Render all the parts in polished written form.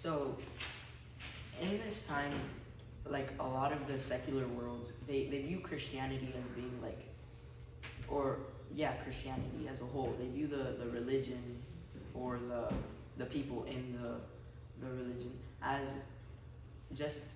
So, in this time, like a lot of the secular world, they view Christianity as being like, or yeah, Christianity as a whole. They view the religion or the people in the religion as just,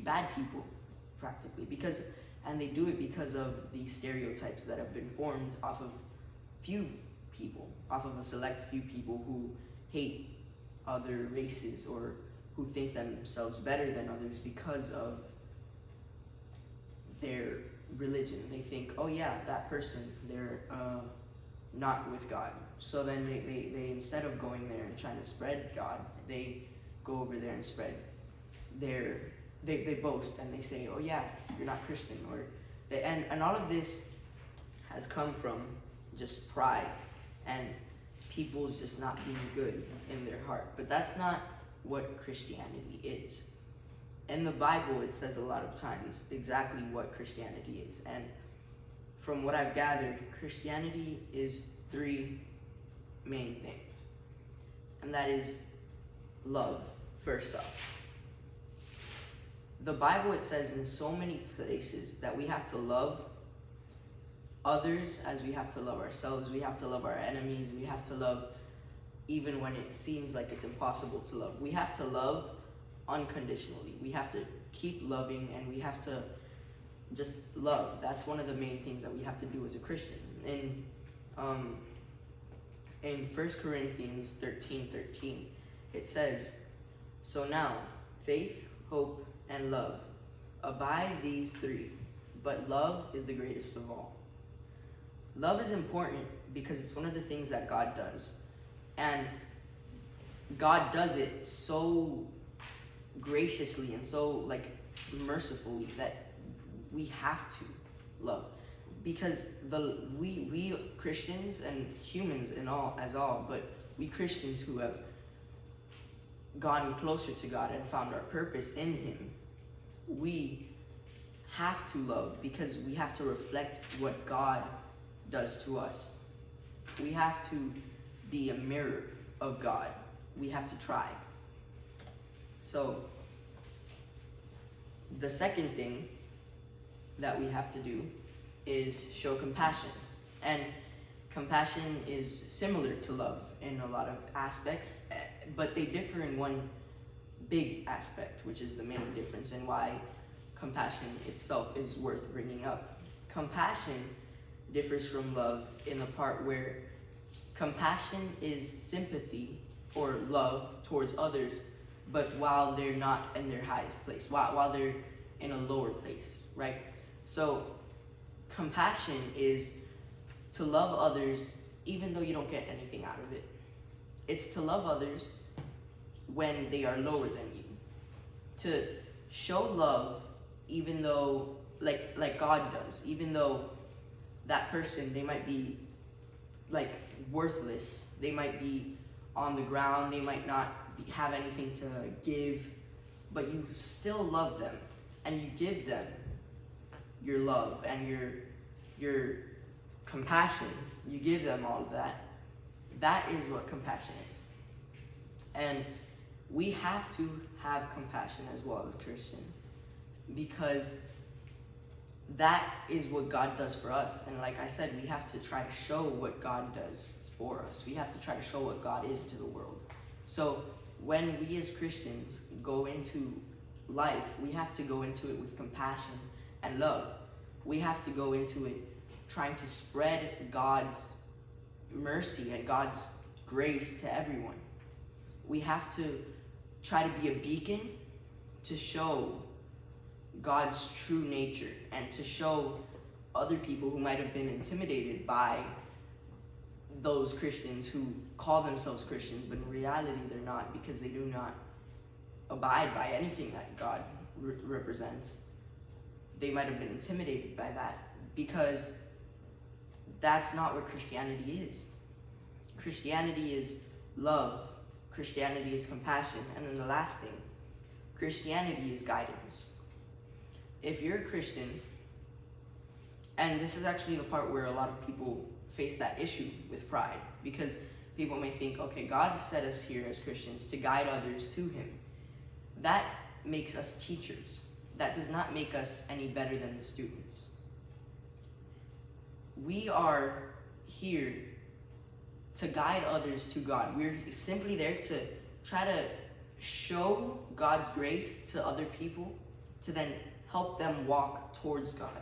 bad people, practically. And they do it because of the stereotypes that have been formed off of off of a select few people who hate other races or who think themselves better than others because of their religion. They think, oh yeah, that person, they're not with God. So then they instead of going there and trying to spread God, they go over there and spread they boast and they say, oh yeah, you're not Christian, and all of this has come from just pride and people's just not being good in their heart. But that's not what Christianity is. In the Bible, it says a lot of times exactly what Christianity is. And from what I've gathered, Christianity is three main things. And that is love, first off. The Bible, it says in so many places that we have to love others as we have to love ourselves. We have to love our enemies. We have to love even when it seems like it's impossible to love. We have to love unconditionally. We have to keep loving, and we have to just love. That's one of the main things that we have to do as a Christian. In 1 Corinthians 13:13, it says, so now, faith, hope, and love, abide these three, but love is the greatest of all. Love is important because it's one of the things that God does. And God does it so graciously and so mercifully that we have to love. Because we Christians and humans but we Christians who have gotten closer to God and found our purpose in Him, we have to love because we have to reflect what God does to us. We have to be a mirror of God. We have to try. So, the second thing that we have to do is show compassion. And compassion is similar to love in a lot of aspects, but they differ in one big aspect, which is the main difference and why compassion itself is worth bringing up. Compassion differs from love in the part where compassion is sympathy or love towards others, but while they're not in their highest place, while they're in a lower place, right? So compassion is to love others even though you don't get anything out of it. It's to love others when they are lower than you. To show love even though, like God does, even though that person, they might be worthless, they might be on the ground, they might not have anything to give, but you still love them and you give them your love and your compassion. You give them all of that. That is what compassion is. And we have to have compassion as well as Christians, because that is what God does for us. And like I said, we have to try to show what God does for us. We have to try to show what God is to the world. So when we as Christians go into life, we have to go into it with compassion and love. We have to go into it trying to spread God's mercy and God's grace to everyone. We have to try to be a beacon to show God's true nature and to show other people who might have been intimidated by those Christians who call themselves Christians, but in reality they're not, because they do not abide by anything that God represents. They might have been intimidated by that because that's not what Christianity is. Christianity is love. Christianity is compassion. And then the last thing, Christianity is guidance. If you're a Christian, and this is actually the part where a lot of people face that issue with pride, because people may think, okay, God set us here as Christians to guide others to him. That makes us teachers. That does not make us any better than the students. We are here to guide others to God. We're simply there to try to show God's grace to other people, to then help them walk towards God.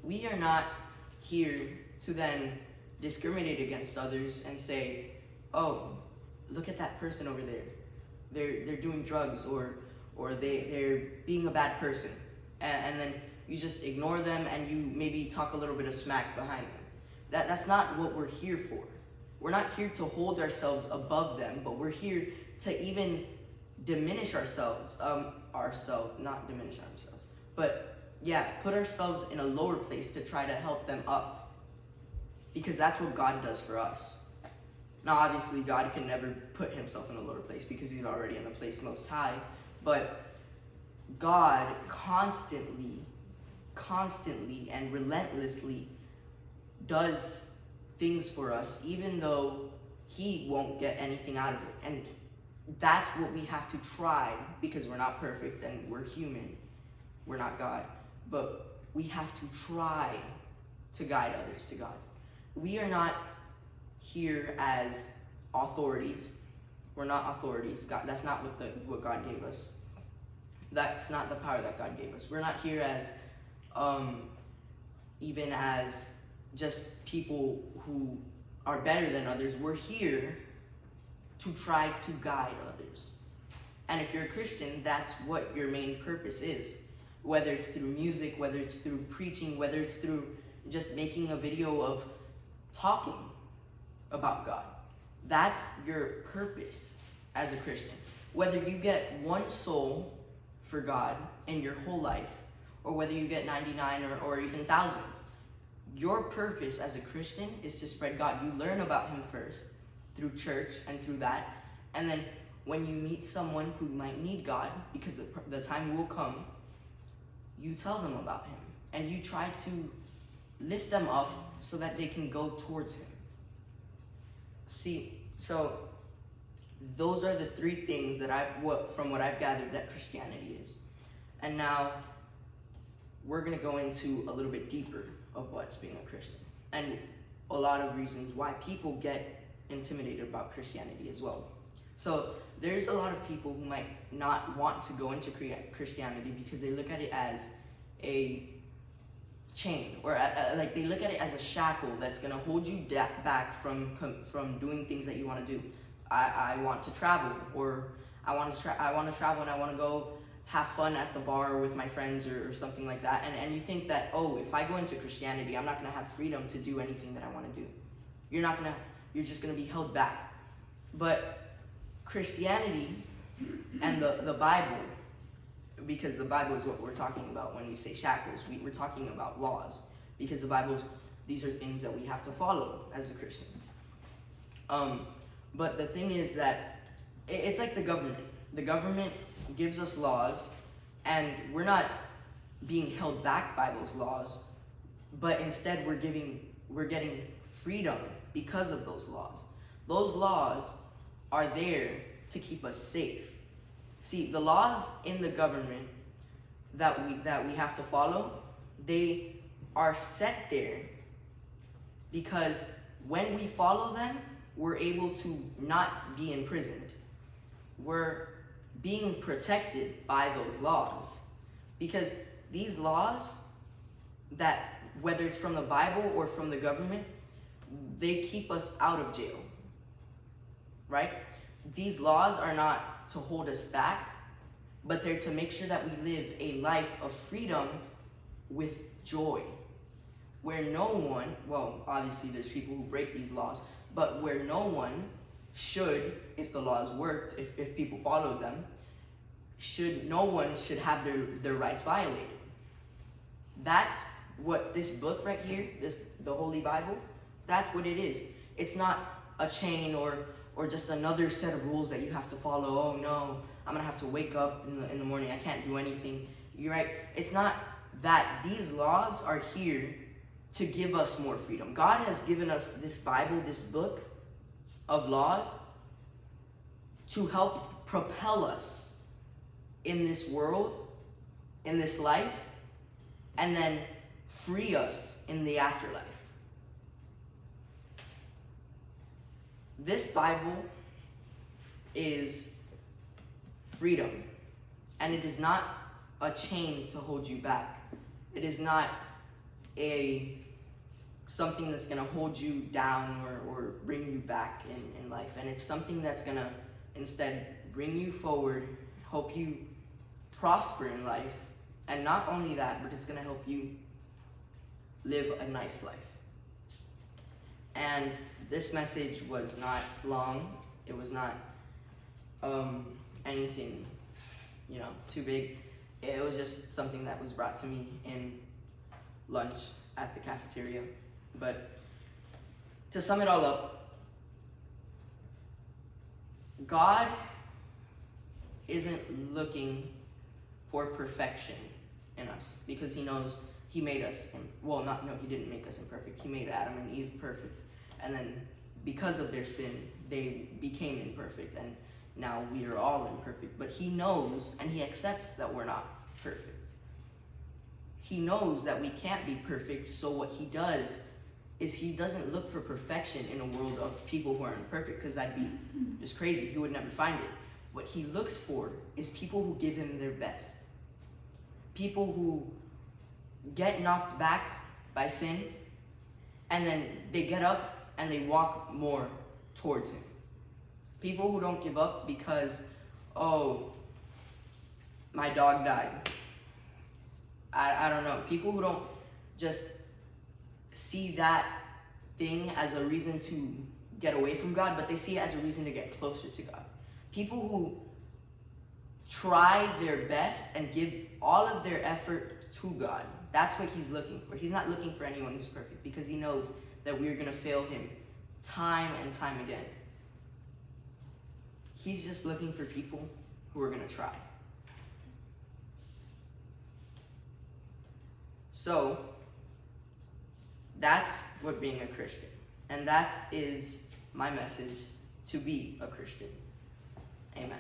We are not here to then discriminate against others and say, oh, look at that person over there. They're doing drugs, or they're being a bad person. And then you just ignore them and you maybe talk a little bit of smack behind them. That's not what we're here for. We're not here to hold ourselves above them, but we're here to even diminish ourselves, not diminish ourselves, but put ourselves in a lower place to try to help them up. Because that's what God does for us. Now, obviously, God can never put himself in a lower place because he's already in the place most high, but God constantly and relentlessly does things for us, even though he won't get anything out of it. And that's what we have to try, because we're not perfect and we're human. We're not God. But we have to try to guide others to God. We are not here as authorities. We're not authorities. God, that's not what God gave us. That's not the power that God gave us. We're not here as even as just people who are better than others. We're here to try to guide others. And if you're a Christian, that's what your main purpose is. Whether it's through music, whether it's through preaching, whether it's through just making a video of talking about God. That's your purpose as a Christian. Whether you get one soul for God in your whole life, or whether you get 99 or even thousands, your purpose as a Christian is to spread God. You learn about him first through church and through that, and then when you meet someone who might need God, because the time will come, you tell them about him and you try to lift them up so that they can go towards him. See, so those are the three things that from what I've gathered that Christianity is. And now we're going to go into a little bit deeper of what's being a Christian, and a lot of reasons why people get intimidated about Christianity as well. So there's a lot of people who might not want to go into Christianity because they look at it as a chain, or like they look at it as a shackle that's going to hold you back from doing things that you want to do. I want to travel, or I want to travel and I want to go have fun at the bar with my friends or something like that. And you think that, oh, if I go into Christianity, I'm not going to have freedom to do anything that I want to do. You're just going to be held back. But Christianity and the Bible, because the Bible is what we're talking about when we say shackles, we're talking about laws, because these are things that we have to follow as a Christian. But the thing is that it's like the government. The government gives us laws, and we're not being held back by those laws, but instead we're getting freedom because of those laws. Those laws are there to keep us safe. See, the laws in the government that we have to follow, they are set there because when we follow them, we're able to not be imprisoned. We're being protected by those laws, because these laws, that whether it's from the Bible or from the government, they keep us out of jail, right? These laws are not to hold us back, but they're to make sure that we live a life of freedom with joy, where no one, well, obviously there's people who break these laws, but where no one should, if the laws worked, if people followed them, no one should have their rights violated. That's what this book right here, the Holy Bible, that's what it is. It's not a chain or just another set of rules that you have to follow. Oh no, I'm gonna have to wake up in the morning, I can't do anything. You're right. It's not that. These laws are here to give us more freedom. God has given us this Bible, this book, of laws to help propel us in this world, in this life, and then free us in the afterlife. This Bible is freedom, and it is not a chain to hold you back. It is not something that's going to hold you down or bring you back in life. And it's something that's going to instead bring you forward, help you prosper in life. And not only that, but it's going to help you live a nice life. And this message was not long. It was not anything, too big. It was just something that was brought to me in lunch at the cafeteria. But to sum it all up, God isn't looking for perfection in us, because he knows he made us, he didn't make us imperfect. He made Adam and Eve perfect. And then because of their sin, they became imperfect. And now we are all imperfect. But he knows and he accepts that we're not perfect. He knows that we can't be perfect, so what he does is he doesn't look for perfection in a world of people who are imperfect, because that'd be just crazy. He would never find it. What he looks for is people who give him their best. People who get knocked back by sin, and then they get up and they walk more towards him. People who don't give up because, oh, my dog died. I don't know. People who don't just see that thing as a reason to get away from God, but they see it as a reason to get closer to God. People who try their best and give all of their effort to God. That's what he's looking for. He's not looking for anyone who's perfect, because he knows that we're going to fail him time and time again. He's just looking for people who are going to try. So, that's what being a Christian. And that is my message, to be a Christian. Amen.